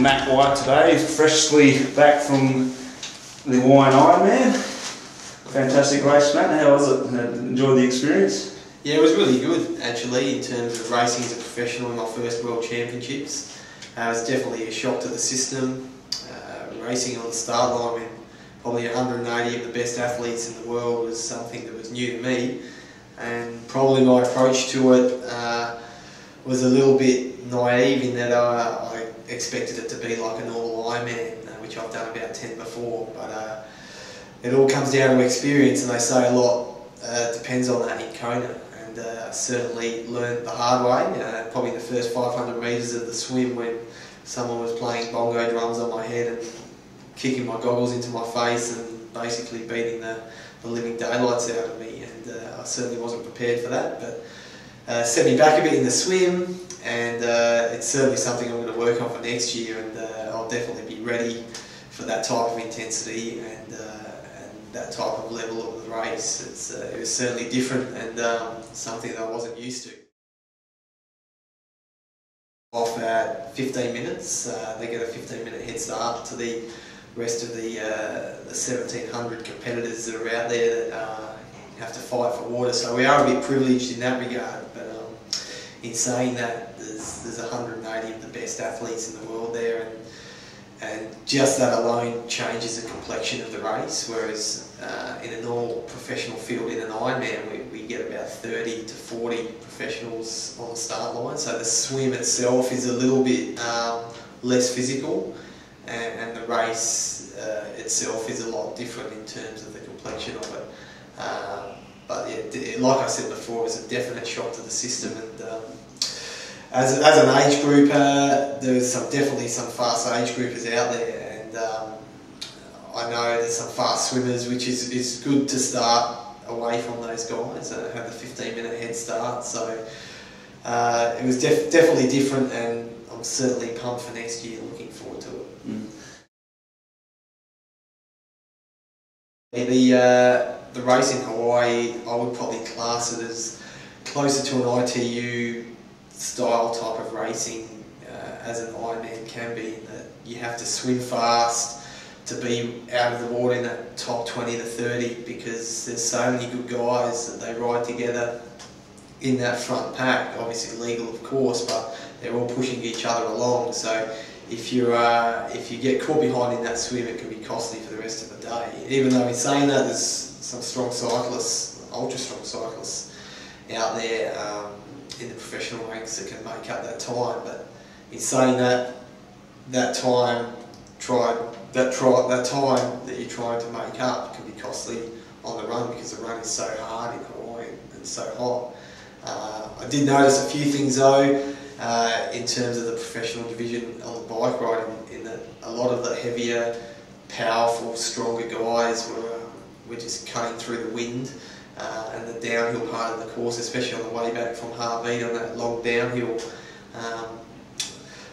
Matty White today, freshly back from the Hawaii Ironman. Fantastic race, Matt. How was it? Enjoyed the experience? Yeah, it was really good actually in terms of racing as a professional in my first World Championships. It was definitely a shock to the system. Racing on the start line with probably 180 of the best athletes in the world was something that was new to me, and probably my approach to it was a little bit naive in that I expected it to be like a normal Ironman, which I've done about 10 before, but it all comes down to experience, and they say a lot depends on that in Kona, and I certainly learned the hard way, probably the first 500 metres of the swim when someone was playing bongo drums on my head and kicking my goggles into my face and basically beating the living daylights out of me, and I certainly wasn't prepared for that, but set me back a bit in the swim, and it's certainly something I'm going to work on for next year, and I'll definitely be ready for that type of intensity and that type of level of the race. It was certainly different and something that I wasn't used to. Off at 15 minutes, they get a 15-minute head start to the rest of the 1,700 competitors that are out there that have to fight for water. So we are a bit privileged in that regard, but in saying that, there's 180 of the best athletes in the world there, and just that alone changes the complexion of the race, whereas in a normal professional field in an Ironman we get about 30 to 40 professionals on the start line, so the swim itself is a little bit less physical, and the race itself is a lot different in terms of the complexion of it. But yeah, like I said before, it was a definite shock to the system, and as an age group, there's definitely some fast age groupers out there, and I know there's some fast swimmers, which is good to start away from those guys and have the 15-minute head start. So it was definitely different, and I'm certainly pumped for next year, looking forward to it. The race in Hawaii, I would probably class it as closer to an ITU style type of racing as an Ironman can be, in that you have to swim fast to be out of the water in that top 20 to 30, because there's so many good guys that they ride together in that front pack, obviously legal of course, but they're all pushing each other along. So if you get caught behind in that swim, it can be costly for the rest of the day. Even though in saying that, there's some strong cyclists, ultra strong cyclists out there in the professional ranks that can make up that time. But in saying that time that you're trying to make up can be costly on the run, because the run is so hard in Hawaii and so hot. I did notice a few things though in terms of the professional division on the bike riding, in that a lot of the heavier, powerful, stronger guys were just cutting through the wind, and the downhill part of the course, especially on the way back from Hawaii on that long downhill,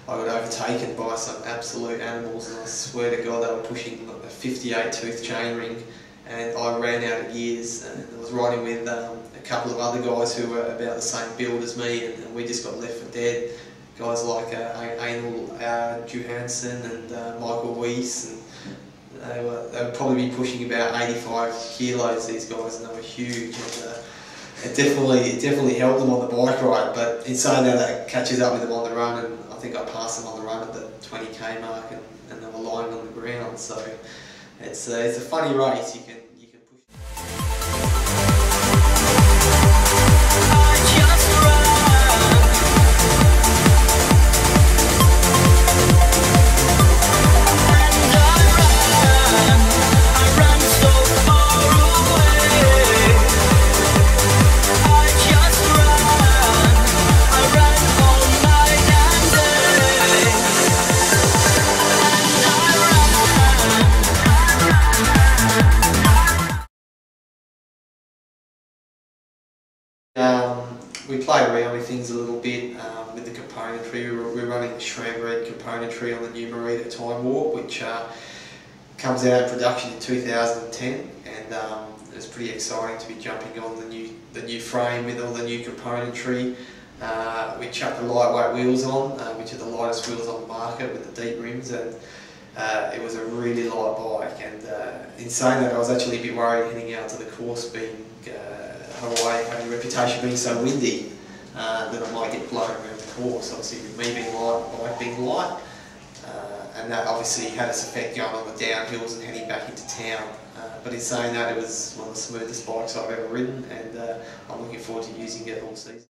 I got overtaken by some absolute animals, and I swear to God they were pushing a 58 tooth chain ring, and I ran out of gears, and I was riding with a couple of other guys who were about the same build as me, and we just got left for dead. Guys like Anil Johansson and Michael Weiss, and they would probably be pushing about 85 kilos, these guys, and they were huge. And it definitely helped them on the bike ride, but in saying that catches up with them on the run, and I think I passed them on the run at the 20k mark, and they were lying on the ground. So it's a funny race. You can push. We played around with things a little bit with the componentry. We're running the SRAM-Red componentry on the new Merida Time Warp, which comes out of production in 2010, and it's pretty exciting to be jumping on the new frame with all the new componentry. We chucked the lightweight wheels on, which are the lightest wheels on the market with the deep rims, and it was a really light bike. And in saying that, I was actually a bit worried heading out to the course, being Hawaii having a reputation being so windy, that I might get blown around the course. Obviously, with me being light, the bike being light, and that obviously had its effect going on the downhills and heading back into town. But in saying that, it was one of the smoothest bikes I've ever ridden, and I'm looking forward to using it all season.